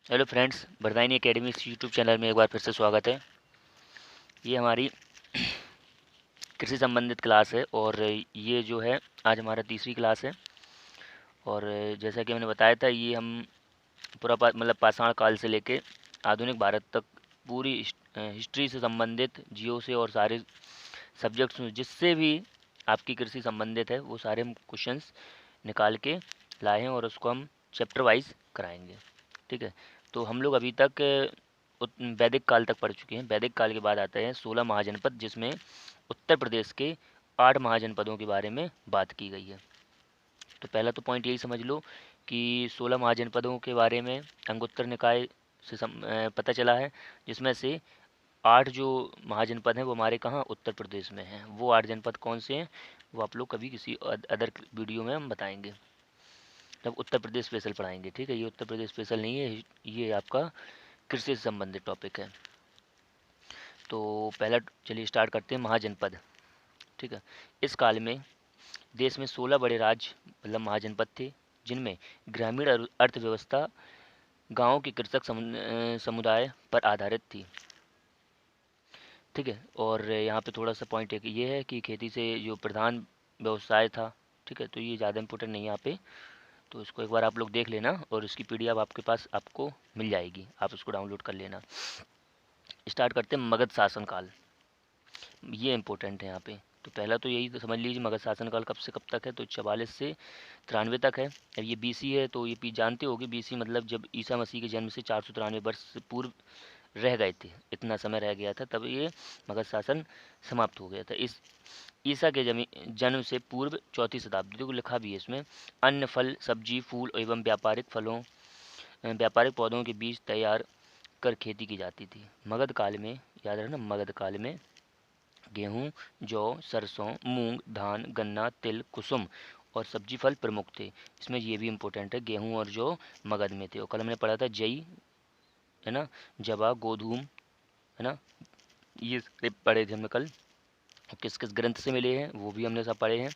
Hello friends, Bardayani academy YouTube channel में एक बार फिर से स्वागत है। ये हमारी कृषि संबंधित क्लास है और ये जो है आज हमारा तीसरी क्लास है। और जैसा कि मैंने बताया था, ये हम पूरा मतलब पाषाण काल से लेके आधुनिक भारत तक पूरी हिस्ट्री से संबंधित जियो से और सारे सब्जेक्ट्स जिससे भी आपकी कृषि संबंधित है वो सारे हम क्वेश्चंस निकाल के लाए हैं और उसको हम चैप्टर वाइज कराएंगे। ठीक है, तो हम लोग अभी तक वैदिक काल तक पढ़ चुके हैं। वैदिक काल के बाद आते हैं 16 महाजनपद, जिसमें उत्तर प्रदेश के 8 महाजनपदों के बारे में बात की गई है। तो पहला तो पॉइंट यही समझ लो कि 16 महाजनपदों के बारे में अंगुत्तर निकाय से पता चला है, जिसमें से 8 जो महाजनपद हैं वो हमारे कहाँ उत्तर प्रदेश में हैं। वो 8 जनपद कौन से हैं वो आप लोग कभी किसी अदर वीडियो में हम बताएंगे, तब उत्तर प्रदेश स्पेशल पढ़ाएंगे। ठीक है, ये उत्तर प्रदेश स्पेशल नहीं है, ये आपका कृषि से संबंधित टॉपिक है। तो पहला चलिए स्टार्ट करते हैं महाजनपद। ठीक है, इस काल में देश में 16 बड़े राज्य मतलब महाजनपद थे, जिनमें ग्रामीण अर्थव्यवस्था गांवों के कृषक समुदाय पर आधारित थी। ठीक है, और यहाँ पे थोड़ा सा पॉइंट एक ये है कि खेती से जो प्रधान व्यवसाय था। ठीक है, तो ये ज़्यादा इंपॉर्टेंट नहीं है यहाँ पे, तो इसको एक बार आप लोग देख लेना और इसकी पीडीएफ आपके पास आपको मिल जाएगी, आप उसको डाउनलोड कर लेना। स्टार्ट करते हैं मगध शासन काल। ये इंपॉर्टेंट है यहाँ पे। तो पहला तो यही तो समझ लीजिए, मगध शासन काल कब से कब तक है, तो 44 से 93 तक है। अब ये बीसी है, तो ये जानते होगे बीसी मतलब जब ईसा मसीह के जन्म से 493 वर्ष से पूर्व रह गए थे, इतना समय रह गया था, तब ये मगध शासन समाप्त हो गया था। इस ईसा के जन्म से पूर्व चौथी शताब्दी को लिखा भी है इसमें। अन्न, फल, सब्जी, फूल एवं व्यापारिक पौधों के बीज तैयार कर खेती की जाती थी। मगध काल में, याद रखना, मगध काल में गेहूँ, जौ, सरसों, मूंग, धान, गन्ना, तिल, कुसुम और सब्जी फल प्रमुख थे। इसमें ये भी इम्पोर्टेंट है, गेहूँ और जौ मगध में थे। और कल हमने पढ़ा था जई, है ना, जवा, गोधूम, है ना, ये पढ़े थे हमने कल। किस किस ग्रंथ से मिले हैं वो भी हमने सब पढ़े हैं।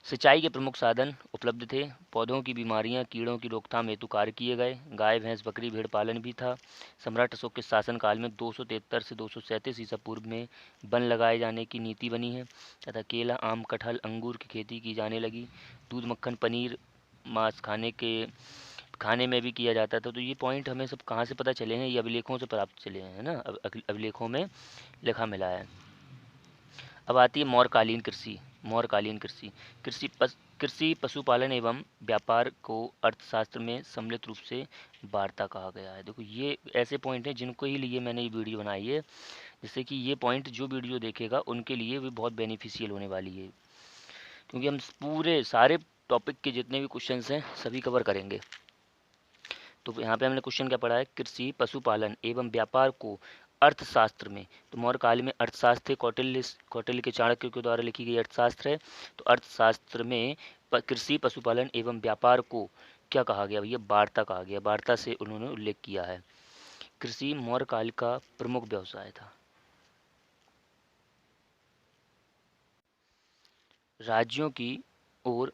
सिंचाई के प्रमुख साधन उपलब्ध थे। पौधों की बीमारियां, कीड़ों की रोकथाम हेतु कार्य किए गए। गाय, भैंस, बकरी, भेड़ पालन भी था। सम्राट अशोक के शासनकाल में 273 से 237 ईसा पूर्व में वन लगाए जाने की नीति बनी है तथा केला, आम, कटहल, अंगूर की खेती की जाने लगी। दूध, मक्खन, पनीर, मांस खाने में भी किया जाता था। तो ये पॉइंट हमें सब कहाँ से पता चले हैं, ये अभिलेखों से प्राप्त चले हैं, है ना, अभिलेखों में लिखा मिला है। अब आती है मौर्यकालीन कृषि। मौर्यकालीन कृषि कृषि पशुपालन एवं व्यापार को अर्थशास्त्र में सम्मिलित रूप से वार्ता कहा गया है। देखो ये ऐसे पॉइंट हैं जिनको ही लिए मैंने ये वीडियो बनाई है, जिससे कि ये पॉइंट जो वीडियो देखेगा उनके लिए भी बहुत बेनिफिशियल होने वाली है, क्योंकि हम पूरे सारे टॉपिक के जितने भी क्वेश्चन हैं सभी कवर करेंगे। तो यहाँ पे हमने क्वेश्चन क्या पढ़ा है, कृषि पशुपालन एवं व्यापार को अर्थशास्त्र में। तो मौर्य काल में अर्थशास्त्र कौटिल्य के चाणक्य के द्वारा लिखी गई अर्थशास्त्र है। तो अर्थशास्त्र में कृषि पशुपालन एवं व्यापार को क्या कहा गया भैया, वार्ता कहा गया। वार्ता से उन्होंने उल्लेख किया है। कृषि मौर्य काल का प्रमुख व्यवसाय था। राज्यों की ओर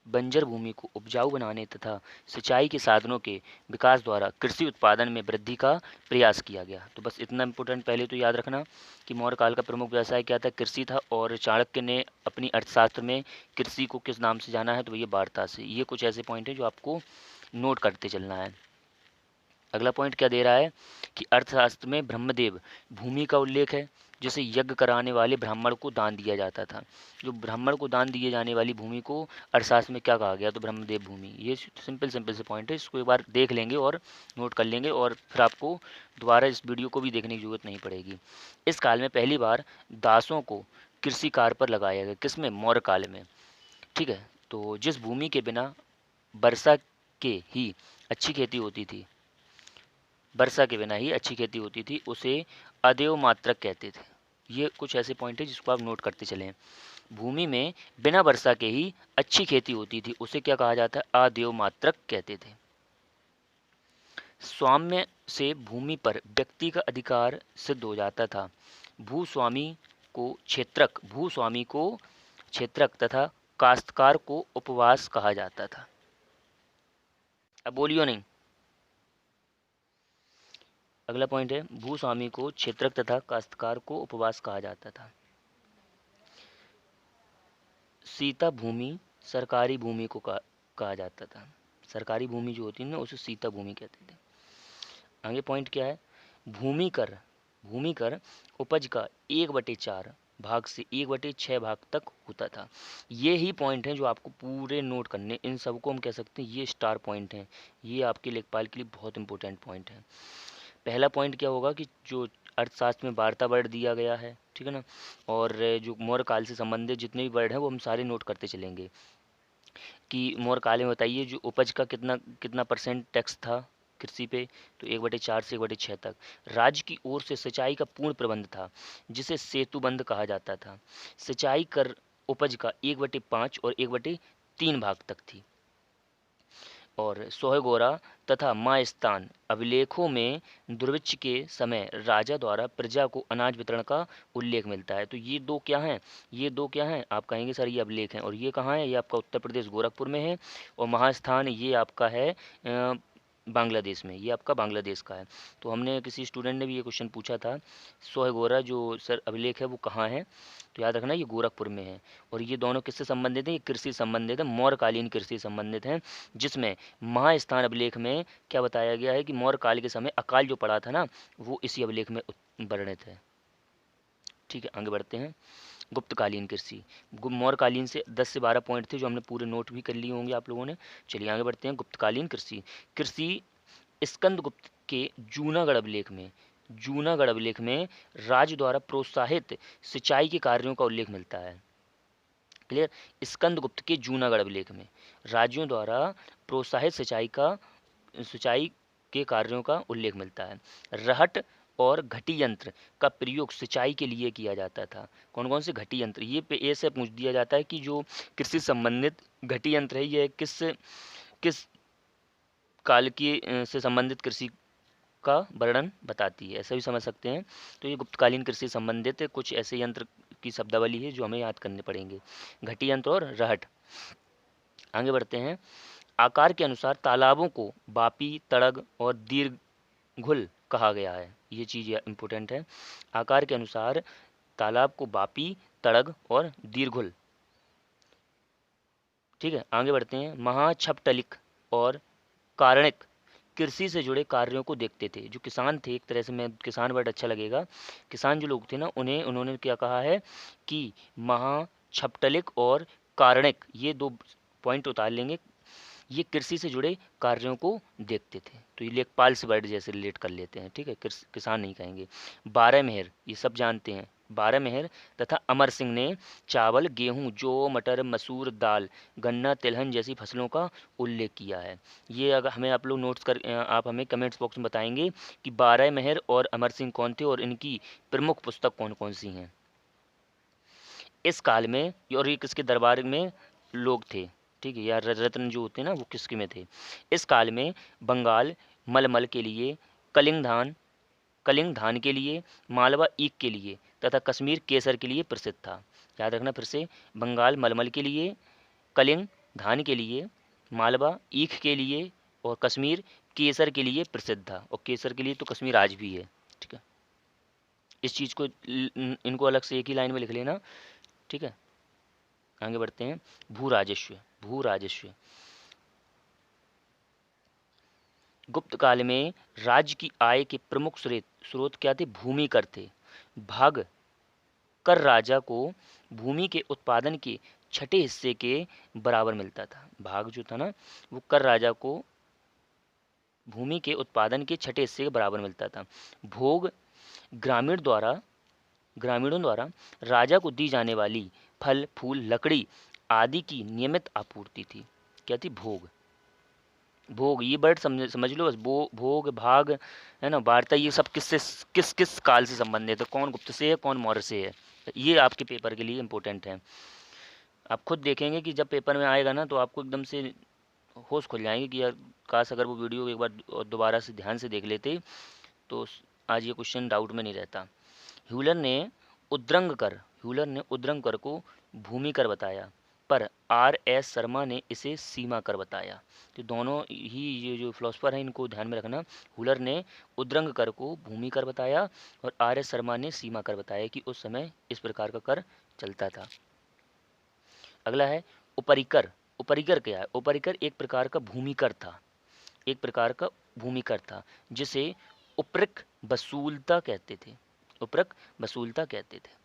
बंजर भूमि को उपजाऊ बनाने तथा सिंचाई के साधनों के विकास द्वारा कृषि उत्पादन में वृद्धि का प्रयास किया गया। तो बस इतना इम्पोर्टेंट पहले तो याद रखना कि मौर्य काल का प्रमुख व्यवसाय क्या था, कृषि था। और चाणक्य ने अपनी अर्थशास्त्र में कृषि को किस नाम से जाना है, तो ये वार्ता से। ये कुछ ऐसे पॉइंट हैं जो आपको नोट करते चलना है। अगला पॉइंट क्या दे रहा है कि अर्थशास्त्र में ब्रह्मदेव भूमि का उल्लेख है, जिसे यज्ञ कराने वाले ब्राह्मण को दान दिया जाता था। जो ब्राह्मण को दान दिए जाने वाली भूमि को अर्थशास्त्र में क्या कहा गया, तो ब्रह्मदेव भूमि। ये सिंपल सिंपल से पॉइंट है, इसको एक बार देख लेंगे और नोट कर लेंगे, और फिर आपको दोबारा इस वीडियो को भी देखने की जरूरत नहीं पड़ेगी। इस काल में पहली बार दासों को कृषि कार्य पर लगाया गया, किसमें, मौर्य काल में। ठीक है, तो जिस भूमि के बिना वर्षा के ही अच्छी खेती होती थी, वर्षा के बिना ही अच्छी खेती होती थी, उसे अदेव मात्रक कहते थे। ये कुछ ऐसे पॉइंट है जिसको आप नोट करते चलें। भूमि में बिना वर्षा के ही अच्छी खेती होती थी, उसे क्या कहा जाता है, अदेव मात्रक कहते थे। स्वाम्य से भूमि पर व्यक्ति का अधिकार सिद्ध हो जाता था। भूस्वामी को क्षेत्रक तथा काश्तकार को उपवास कहा जाता था। अब बोलियो नहीं, अगला पॉइंट है, भूस्वामी को क्षेत्रक तथा काश्तकार को उपवास कहा जाता था। सीता भूमि सरकारी भूमि को कहा जाता था। सरकारी भूमि जो होती है ना, उसे सीता भूमि कहते थे। आगे पॉइंट क्या है, भूमि कर। भूमि कर उपज का 1/4 भाग से 1/6 भाग तक होता था। ये ही पॉइंट हैं जो आपको पूरे नोट करने, इन सबको हम कह सकते हैं ये स्टार पॉइंट हैं। ये आपके लेखपाल के लिए बहुत इंपॉर्टेंट पॉइंट है। पहला पॉइंट क्या होगा कि जो अर्थशास्त्र में वार्ता वर्ड दिया गया है, ठीक है ना, और जो मौर्य काल से संबंधित जितने भी वर्ड हैं वो हम सारे नोट करते चलेंगे कि मौर्य काल में बताइए जो उपज का कितना कितना परसेंट टैक्स था कृषि पे, तो 1/4 से 1/6 तक। राज्य की ओर से सिंचाई का पूर्ण प्रबंध था जिसे सेतुबंद कहा जाता था। सिंचाई कर उपज का 1/5 और 1/3 भाग तक थी। और सोहगोरा तथा मायस्तान अभिलेखों में दुर्भिक्ष के समय राजा द्वारा प्रजा को अनाज वितरण का उल्लेख मिलता है। तो ये दो क्या हैं, ये दो क्या हैं, आप कहेंगे सर ये अभिलेख हैं। और ये कहाँ है, ये आपका उत्तर प्रदेश गोरखपुर में है। और महास्थान ये आपका है बांग्लादेश में, ये आपका बांग्लादेश का है। तो हमने किसी स्टूडेंट ने भी ये क्वेश्चन पूछा था, सोहगोरा जो सर अभिलेख है वो कहाँ है, तो याद रखना ये गोरखपुर में है। और ये दोनों किससे संबंधित हैं, ये कृषि संबंधित है, मौर्यकालीन कृषि संबंधित हैं। जिसमें महास्थान अभिलेख में क्या बताया गया है कि मौर्य काल के समय अकाल जो पड़ा था ना, वो इसी अभिलेख में वर्णित है। ठीक है, आगे बढ़ते हैं। गुप्तकालीन कृषि, मौर्यकालीन से 10 से 12 पॉइंट थे जो हमने पूरे नोट भी कर लिए होंगे आप लोगों ने। चलिए आगे बढ़ते हैं। गुप्तकालीन कृषि, कृषि स्कंदगुप्त के जूनागढ़ अभिलेख में, जूनागढ़ अभिलेख में राज द्वारा प्रोत्साहित सिंचाई के कार्यों का उल्लेख मिलता है। क्लियर, स्कंदगुप्त के जूनागढ़ अभिलेख में राज्यों द्वारा प्रोत्साहित सिंचाई के कार्यों का उल्लेख मिलता है। रहट और घटी यंत्र का प्रयोग सिंचाई के लिए किया जाता था। कौन कौन से घटी यंत्र, ये पे ए से पूछ दिया जाता है कि जो कृषि संबंधित घटी यंत्र है ये किस किस काल की से संबंधित कृषि का वर्णन बताती है, ऐसा भी समझ सकते हैं। तो ये गुप्तकालीन कृषि संबंधित कुछ ऐसे यंत्र की शब्दावली है जो हमें याद करने पड़ेंगे, घटी यंत्र और रहट। आगे बढ़ते हैं। आकार के अनुसार तालाबों को बापी, तड़ग और दीर्घुल कहा गया है। ये चीज़ इंपॉर्टेंट है। आकार के अनुसार तालाब को बापी, तड़ग और दीर्घुल। ठीक है, आगे बढ़ते हैं। महाछपटलिक और कारणिक कृषि से जुड़े कार्यों को देखते थे। जो किसान थे, एक तरह से मैं किसान वर्ड अच्छा लगेगा, किसान जो लोग थे ना उन्होंने क्या कहा है कि महाछपटलिक और कारणिक, ये दो पॉइंट उतार लेंगे, ये कृषि से जुड़े कार्यों को देखते थे। तो ये लेखपाल से वर्ड जैसे रिलेट कर लेते हैं। ठीक है, किसान नहीं कहेंगे। बारह मेहर, ये सब जानते हैं, बारह मेहर तथा अमर सिंह ने चावल, गेहूं, जौ, मटर, मसूर, दाल, गन्ना, तिलहन जैसी फसलों का उल्लेख किया है। ये अगर हमें आप लोग नोट्स कर, आप हमें कमेंट्स बॉक्स में बताएंगे कि बारह मेहर और अमर सिंह कौन थे और इनकी प्रमुख पुस्तक कौन कौन सी हैं इस काल में, और ये किसके दरबार में लोग थे। ठीक है, या रत्न जो होते हैं ना वो किसके में थे। इस काल में बंगाल मलमल के लिए, कलिंग धान के लिए, मालवा ईख के लिए तथा कश्मीर केसर के लिए प्रसिद्ध था। याद रखना फिर से, बंगाल मलमल के लिए, कलिंग धान के लिए, मालवा ईख के लिए और कश्मीर केसर के लिए प्रसिद्ध था। और केसर के लिए तो कश्मीर आज भी है। ठीक है, इस चीज़ को इनको अलग से एक ही लाइन में लिख लेना। ठीक है, आगे बढ़ते हैं। भू राजस्व, भू राजस्व, गुप्त काल में राज्य की आय के प्रमुख स्रोत क्या थे, भूमि कर थे। भाग कर राजा को भूमि के उत्पादन के छठे हिस्से के बराबर मिलता था। भाग जो था ना वो कर राजा को भूमि के उत्पादन के छठे हिस्से के बराबर मिलता था। भोग ग्रामीणों द्वारा राजा को दी जाने वाली फल, फूल, लकड़ी आदि की नियमित आपूर्ति थी। क्या थी, भोग। भोग ये वर्ड समझ लो बस, भोग, भाग, है ना, वार्ता, ये सब किससे किस किस काल से संबंधित है, कौन गुप्त से है कौन मौर्य से है। ये आपके पेपर के लिए इम्पोर्टेंट है। आप खुद देखेंगे कि जब पेपर में आएगा ना तो आपको एकदम से होश खुल जाएंगे कि यार काश अगर वो वीडियो एक बार दोबारा से ध्यान से देख लेते तो आज ये क्वेश्चन डाउट में नहीं रहता। ह्यूलर ने उद्रंग कर को भूमि कर बताया, पर आर एस शर्मा ने इसे सीमा कर बताया। तो दोनों ही ये जो फिलोसफर हैं इनको ध्यान में रखना। हुलर ने उद्रंग कर को भूमि कर बताया और आर एस शर्मा ने सीमा कर बताया कि उस समय इस प्रकार का कर चलता था। अगला है उपरिकर। उपरिकर क्या है? उपरिकर एक प्रकार का भूमिकर था, एक प्रकार का भूमिकर था जिसे उपरक वसूलता कहते थे, उपरक वसूलता कहते थे।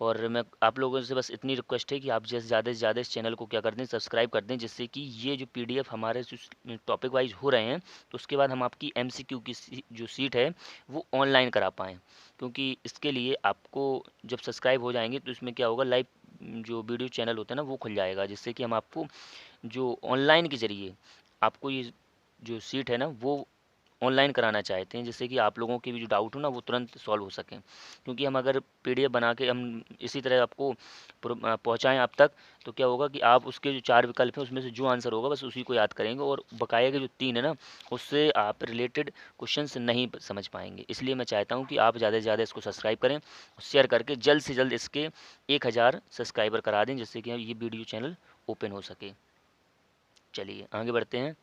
और मैं आप लोगों से बस इतनी रिक्वेस्ट है कि आप जैसे ज़्यादा से ज़्यादा इस चैनल को क्या कर दें, सब्सक्राइब कर दें, जिससे कि ये जो पीडीएफ हमारे टॉपिक वाइज हो रहे हैं तो उसके बाद हम आपकी एमसीक्यू की जो सीट है वो ऑनलाइन करा पाएँ। क्योंकि इसके लिए आपको जब सब्सक्राइब हो जाएंगे तो इसमें क्या होगा, लाइव जो वीडियो चैनल होता है ना वो खुल जाएगा, जिससे कि हम आपको जो ऑनलाइन के ज़रिए आपको ये जो सीट है ना वो ऑनलाइन कराना चाहते हैं, जिससे कि आप लोगों के भी जो डाउट हो ना वो तुरंत सॉल्व हो सकें। क्योंकि हम अगर पीडीएफ बना के हम इसी तरह आपको पहुंचाएं आप तक, तो क्या होगा कि आप उसके जो 4 विकल्प हैं उसमें से जो आंसर होगा बस उसी को याद करेंगे और बकाया के जो 3 है ना उससे आप रिलेटेड क्वेश्चन नहीं समझ पाएंगे। इसलिए मैं चाहता हूँ कि आप ज़्यादा से ज़्यादा इसको सब्सक्राइब करें, शेयर करके जल्द से जल्द इसके 1000 सब्सक्राइबर करा दें, जिससे कि ये वीडियो चैनल ओपन हो सके। चलिए आगे बढ़ते हैं।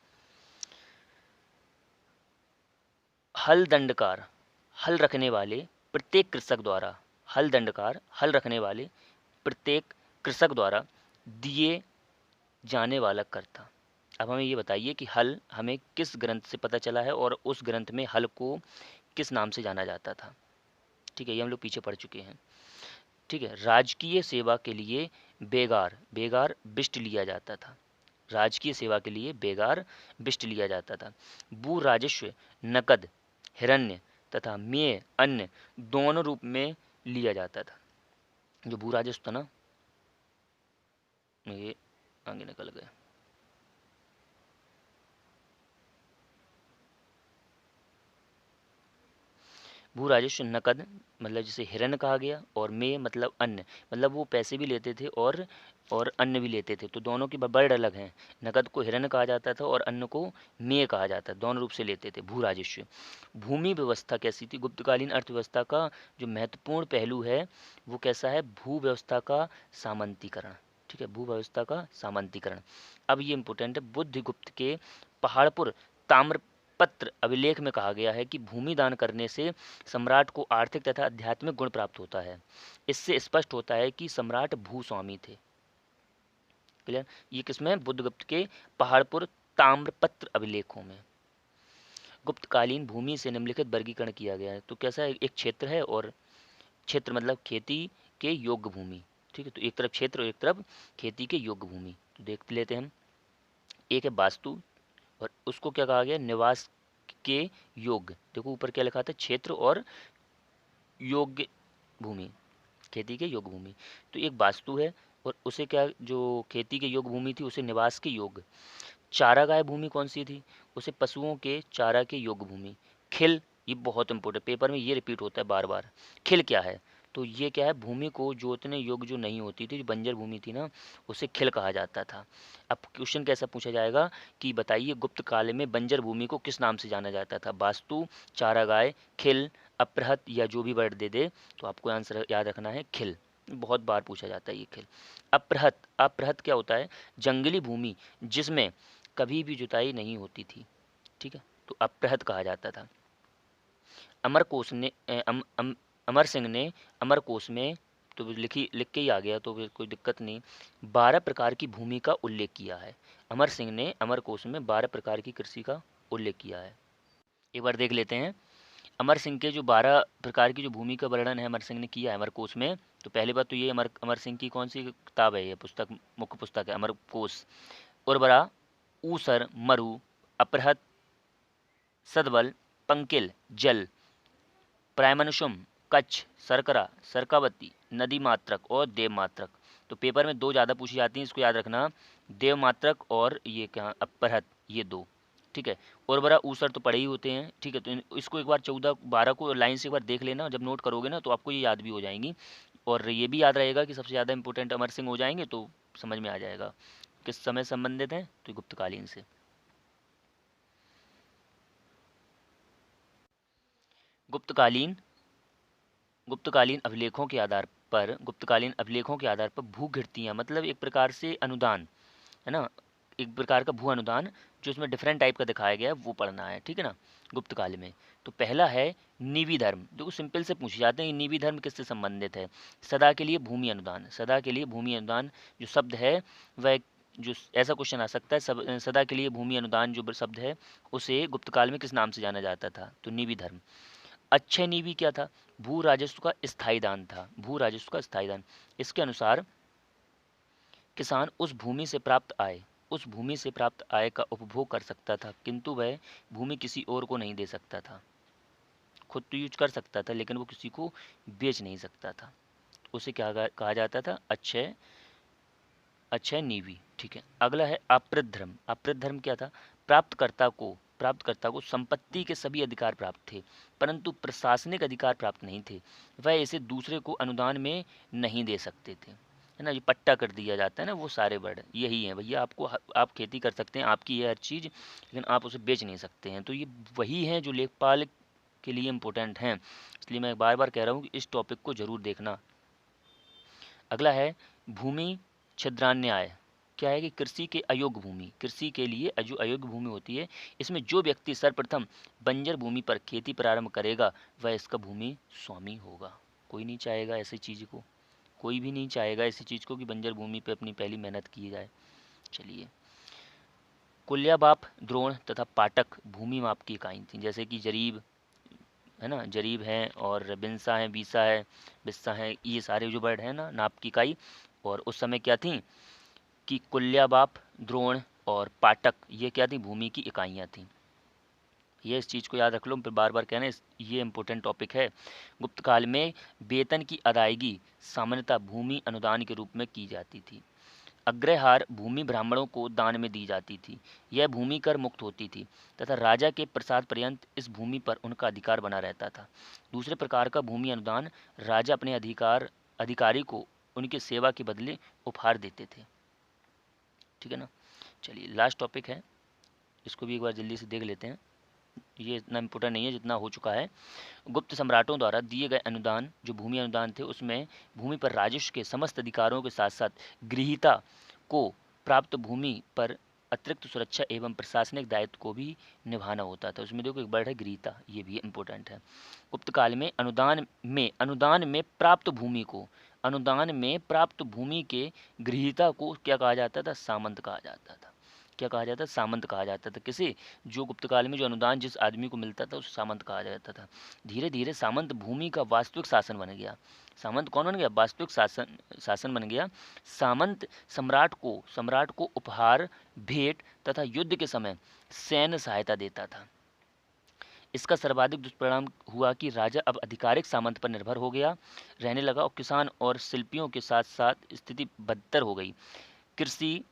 हल दंडकार, हल रखने वाले प्रत्येक कृषक द्वारा, हल दंडकार हल रखने वाले प्रत्येक कृषक द्वारा दिए जाने वाला कर था। अब हमें ये बताइए कि हल हमें किस ग्रंथ से पता चला है और उस ग्रंथ में हल को किस नाम से जाना जाता था। ठीक है, ये हम लोग पीछे पढ़ चुके हैं। ठीक है, राजकीय सेवा के लिए बेगार, बेगार बिष्ट लिया जाता था। राजकीय सेवा के लिए बेगार बिष्ट लिया जाता था। भू राजस्व नकद, हिरण्य तथा मेय अन्य दोनों रूप में लिया जाता था। जो भू राजस्व था ना, ये आगे निकल गए। भू राजस्व नकद मतलब जिसे हिरण्य कहा गया, और मेय मतलब अन्य, मतलब वो पैसे भी लेते थे और अन्न भी लेते थे, तो दोनों की वर्ड अलग हैं। नकद को हिरण्य कहा जाता था और अन्न को मेय कहा जाता, दोनों रूप से लेते थे। भू राजस्व। भूमि व्यवस्था कैसी थी? गुप्तकालीन अर्थव्यवस्था का जो महत्वपूर्ण पहलू है वो कैसा है? भू व्यवस्था का सामंतीकरण। ठीक है, भू व्यवस्था का सामंतीकरण। अब ये इंपॉर्टेंट है। बुद्धगुप्त के पहाड़पुर ताम्रपत्र अभिलेख में कहा गया है कि भूमि दान करने से सम्राट को आर्थिक तथा आध्यात्मिक गुण प्राप्त होता है। इससे स्पष्ट होता है कि सम्राट भूस्वामी थे। क्लियर? ये किसमें? बुद्धगुप्त के पहाड़पुर ताम्रपत्र अभिलेखों में। गुप्तकालीन भूमि से निम्नलिखित वर्गीकरण किया गया है। तो कैसा है? एक क्षेत्र है, और क्षेत्र मतलब खेती के योग्य भूमि। ठीक है, तो एक तरफ क्षेत्र और एक तरफ खेती के योग्य भूमि। तो देख लेते हैं हम। एक है वास्तु, और उसको क्या कहा गया? निवास के योग्य। देखो ऊपर क्या लिखा था? क्षेत्र और योग्य भूमि, खेती के योग्य भूमि। तो एक वास्तु है, और उसे क्या, जो खेती के योग्य भूमि थी उसे निवास के योग्य। चारागाह भूमि कौन सी थी? उसे पशुओं के चारा के योग्य भूमि। खिल, ये बहुत इंपॉर्टेंट, पेपर में ये रिपीट होता है बार बार। खिल क्या है? तो ये क्या है? भूमि को जोतने योग्य जो नहीं होती थी, जो बंजर भूमि थी ना, उसे खिल कहा जाता था। अब क्वेश्चन कैसा पूछा जाएगा कि बताइए गुप्त काल में बंजर भूमि को किस नाम से जाना जाता था? वास्तु, चारागाह, खिल, अपृहत, या जो भी वर्ड दे दे तो आपको आंसर याद रखना है खिल। बहुत बार पूछा जाता है ये खिल। अपृहत, अपृहत क्या होता है? जंगली भूमि जिसमें कभी भी जुताई नहीं होती थी। ठीक है, तो अपृहत कहा जाता था। अमरकोश ने अमर सिंह ने अमरकोश में, तो लिख के ही आ गया तो फिर कोई दिक्कत नहीं, 12 प्रकार की भूमि का उल्लेख किया है। अमर सिंह ने अमरकोश में 12 प्रकार की कृषि का उल्लेख किया है। एक बार देख लेते हैं अमर सिंह के जो 12 प्रकार की जो भूमि का वर्णन है अमर सिंह ने किया है अमरकोश में। तो पहली बात तो ये अमर सिंह की कौन सी किताब है? ये पुस्तक, मुख्य पुस्तक है अमरकोश। उर्वरा, ऊसर, मरु, अपृहत, सदबल, पंकिल, जल, प्रायमनुषुम, कच्छ, सरकरा, सरकावती, नदी मात्रक और देव मात्रक। तो पेपर में 2 ज़्यादा पूछी जाती हैं, इसको याद रखना। देव मात्रक और ये क्या, अपहत, ये 2। ठीक है, उर्वरा ऊसर तो पढ़े ही होते हैं। ठीक है, तो इसको एक बार 14-12 को लाइन से एक बार देख लेना, जब नोट करोगे ना तो आपको ये याद भी हो जाएंगी। और ये भी याद रहेगा कि सबसे ज़्यादा इंपॉर्टेंट अमर सिंह हो जाएंगे, तो समझ में आ जाएगा किस समय संबंधित हैं, तो गुप्तकालीन से। गुप्तकालीन गुप्तकालीन अभिलेखों के आधार पर गुप्तकालीन अभिलेखों के आधार पर भू घिरतियाँ, मतलब एक प्रकार से अनुदान है ना, एक प्रकार का भू अनुदान जो इसमें डिफरेंट टाइप का दिखाया गया है वो पढ़ना है, ठीक है ना, गुप्तकाल में। तो पहला है नीवी धर्म। देखो सिंपल से पूछे जाते हैं नीवी धर्म किससे संबंधित है। सदा के लिए भूमि अनुदान, सदा के लिए भूमि अनुदान जो शब्द है वह, जो ऐसा क्वेश्चन आ सकता है, सदा के लिए भूमि अनुदान जो शब्द है उसे गुप्तकाल में किस नाम से जाना जाता था, तो नीवी धर्म। अच्छे नीवी क्या था, भू राजस्व का स्थायी दान था, भू राजस्व का स्थायी दान। इसके अनुसार किसान उस भूमि से प्राप्त आय का उपभोग कर सकता था, किंतु वह भूमि किसी और को नहीं दे सकता था। खुद तो यूज कर सकता था लेकिन वो किसी को बेच नहीं सकता था। उसे क्या कहा जाता था, अक्षय नीवी, ठीक है। अगला है अपृत धर्म। अपृत धर्म क्या था, प्राप्तकर्ता को संपत्ति के सभी अधिकार प्राप्त थे, परंतु प्रशासनिक अधिकार प्राप्त नहीं थे। वह इसे दूसरे को अनुदान में नहीं दे सकते थे, है ना। ये पट्टा कर दिया जाता है ना, वो सारे वर्ड यही है भैया। आप खेती कर सकते हैं, आपकी है हर चीज़, लेकिन आप उसे बेच नहीं सकते हैं। तो ये वही है जो लेखपाल के लिए इम्पोर्टेंट हैं, इसलिए मैं बार बार कह रहा हूँ कि इस टॉपिक को ज़रूर देखना। अगला है भूमि छिद्रान्याय। क्या है कि कृषि के अयोग्य भूमि, कृषि के लिए जो अयोग्य भूमि होती है, इसमें जो व्यक्ति सर्वप्रथम बंजर भूमि पर खेती प्रारंभ करेगा वह इसका भूमि स्वामी होगा। कोई नहीं चाहेगा ऐसी चीज़ को, कोई भी नहीं चाहेगा ऐसी चीज़ को कि बंजर भूमि पर अपनी पहली मेहनत की जाए। चलिए, कुल्याबाप, द्रोण तथा पाटक भूमि माप की इकाई थी, जैसे कि जरीब है ना, जरीब है और बिंसा है, बीसा है, बिस्सा है, ये सारे जो वर्ड हैं ना, नाप की इकाई। और उस समय क्या थी कि कुल्याबाप, द्रोण और पाटक ये क्या थी, भूमि की इकाइयाँ थीं। ये इस चीज़ को याद रख लो, फिर बार बार कहना, ये इंपॉर्टेंट टॉपिक है। गुप्त काल में वेतन की अदायगी सामान्यतः भूमि अनुदान के रूप में की जाती थी। अग्रहार भूमि ब्राह्मणों को दान में दी जाती थी। यह भूमि कर मुक्त होती थी तथा राजा के प्रसाद पर्यंत इस भूमि पर उनका अधिकार बना रहता था। दूसरे प्रकार का भूमि अनुदान राजा अपने अधिकारी को उनकी सेवा के बदले उपहार देते थे, ठीक है ना। चलिए लास्ट टॉपिक है, इसको भी एक बार जल्दी से देख लेते हैं। ये इतना इम्पोर्टेंट नहीं है जितना हो चुका है। गुप्त सम्राटों द्वारा दिए गए अनुदान, जो भूमि अनुदान थे, उसमें भूमि पर राजस्व के समस्त अधिकारों के साथ साथ गृहीता को प्राप्त भूमि पर अतिरिक्त सुरक्षा एवं प्रशासनिक दायित्व को भी निभाना होता था। उसमें देखो एक वर्ड है गृहीता, ये भी इम्पोर्टेंट है। गुप्त काल में अनुदान में प्राप्त भूमि के गृहीता को क्या कहा जाता था, सामंत कहा जाता था। क्या कहा जाता था, सामंत कहा जाता था। किसे, जो गुप्त काल में जो अनुदान जिस आदमी को मिलता था उसे सामंत कहा जाता था। धीरे धीरे सामंत भूमि का वास्तविक शासन बन गया। सामंत कौन बन गया, वास्तविक शासन बन गया। सामंत सम्राट को उपहार, भेंट तथा युद्ध के समय सैन्य सहायता देता था। इसका सर्वाधिक दुष्परिणाम हुआ कि राजा अब आधिकारिक सामंत पर निर्भर हो गया रहने लगा और किसान और शिल्पियों के साथ साथ स्थिति बदतर हो गई। कृषि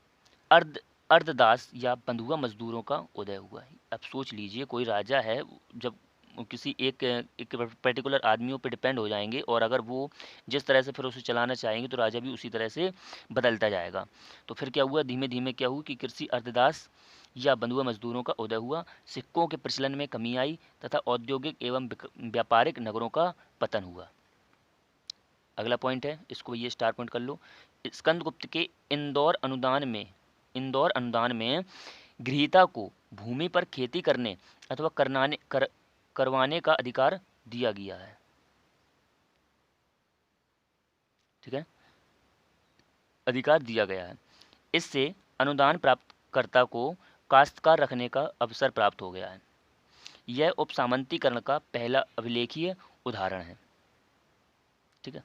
अर्ध अर्धदास या बंधुआ मजदूरों का उदय हुआ है। अब सोच लीजिए, कोई राजा है, जब किसी एक पर्टिकुलर आदमियों पर डिपेंड हो जाएंगे और अगर वो जिस तरह से फिर उसे चलाना चाहेंगे तो राजा भी उसी तरह से बदलता जाएगा। तो फिर क्या हुआ, धीमे धीमे क्या हुआ कि कृषि अर्धदास या बंधुआ मजदूरों का उदय हुआ, सिक्कों के प्रचलन में कमी आई तथा औद्योगिक एवं व्यापारिक नगरों का पतन हुआ। अगला पॉइंट है, इसको ये स्टार पॉइंट कर लो। स्कंदगुप्त के इंदौर अनुदान में गृहीता को भूमि पर खेती करने अथवा करवाने का अधिकार दिया गया है, ठीक है, अधिकार दिया गया है। इससे अनुदान प्राप्तकर्ता को काश्तकार रखने का अवसर प्राप्त हो गया है। यह उपसामंतीकरण का पहला अभिलेखीय उदाहरण है, ठीक है,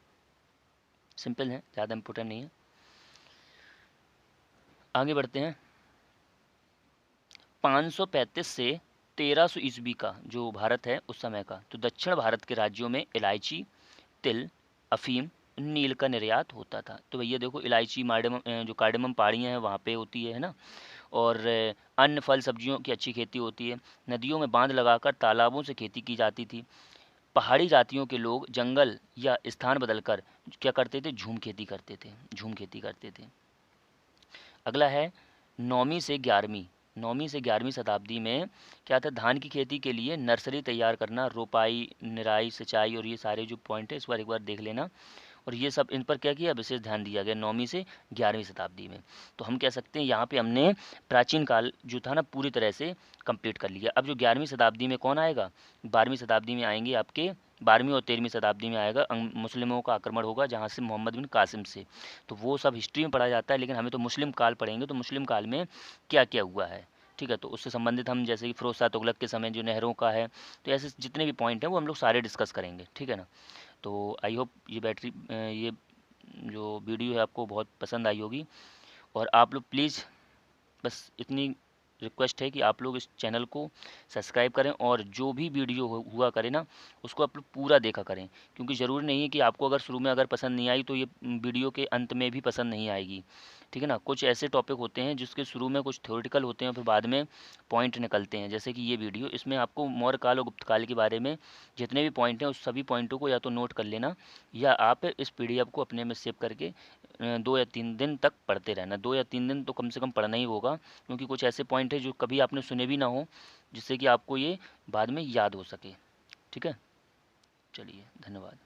सिंपल है, ज़्यादा इंपोर्टेंट नहीं है। आगे बढ़ते हैं। 535 से 1300 ईस्वी का जो भारत है उस समय का, तो दक्षिण भारत के राज्यों में इलायची, तिल, अफीम, नील का निर्यात होता था। तो भैया देखो, इलायची, जो कार्डेमम पहाड़ियाँ हैं वहाँ पे होती है ना, और अन्य फल सब्जियों की अच्छी खेती होती है। नदियों में बांध लगाकर तालाबों से खेती की जाती थी। पहाड़ी जातियों के लोग जंगल या स्थान बदलकर क्या करते थे, झूम खेती करते थे। अगला है 9वीं से 11वीं शताब्दी में क्या था, धान की खेती के लिए नर्सरी तैयार करना, रोपाई, निराई, सिंचाई और ये सारे जो पॉइंट है इस बार एक बार देख लेना। और ये सब इन पर क्या किया, विशेष ध्यान दिया गया 9वीं से 11वीं शताब्दी में। तो हम कह सकते हैं यहाँ पे हमने प्राचीन काल जो था ना पूरी तरह से कंप्लीट कर लिया। अब जो 11वीं शताब्दी में कौन आएगा, 12वीं शताब्दी में आएंगे आपके, 12वीं और 13वीं शताब्दी में आएगा मुस्लिमों का आक्रमण होगा जहाँ से मोहम्मद बिन कासिम से। तो वो सब हिस्ट्री में पढ़ा जाता है, लेकिन हमें तो मुस्लिम काल पढ़ेंगे, तो मुस्लिम काल में क्या क्या हुआ है, ठीक है। तो उससे संबंधित हम जैसे कि फिरोज शाह तुगलक के समय जो नहरों का है, तो ऐसे जितने भी पॉइंट हैं वो हम लोग सारे डिस्कस करेंगे, ठीक है ना। तो आई होप ये जो वीडियो है आपको बहुत पसंद आई होगी। और आप लोग प्लीज़, बस इतनी रिक्वेस्ट है कि आप लोग इस चैनल को सब्सक्राइब करें, और जो भी वीडियो हुआ करे ना उसको आप लोग पूरा देखा करें, क्योंकि ज़रूरी नहीं है कि आपको अगर शुरू में अगर पसंद नहीं आई तो ये वीडियो के अंत में भी पसंद नहीं आएगी, ठीक है ना। कुछ ऐसे टॉपिक होते हैं जिसके शुरू में कुछ थ्योरेटिकल होते हैं, फिर बाद में पॉइंट निकलते हैं, जैसे कि ये वीडियो, इसमें आपको मौर्य काल और गुप्त काल के बारे में जितने भी पॉइंट हैं उस सभी पॉइंटों को या तो नोट कर लेना, या आप इस PDF को अपने में सेव करके 2 या 3 दिन तक पढ़ते रहना। 2 या 3 दिन तो कम से कम पढ़ना ही होगा, क्योंकि कुछ ऐसे पॉइंट है जो कभी आपने सुने भी ना हो, जिससे कि आपको ये बाद में याद हो सके, ठीक है। चलिए, धन्यवाद।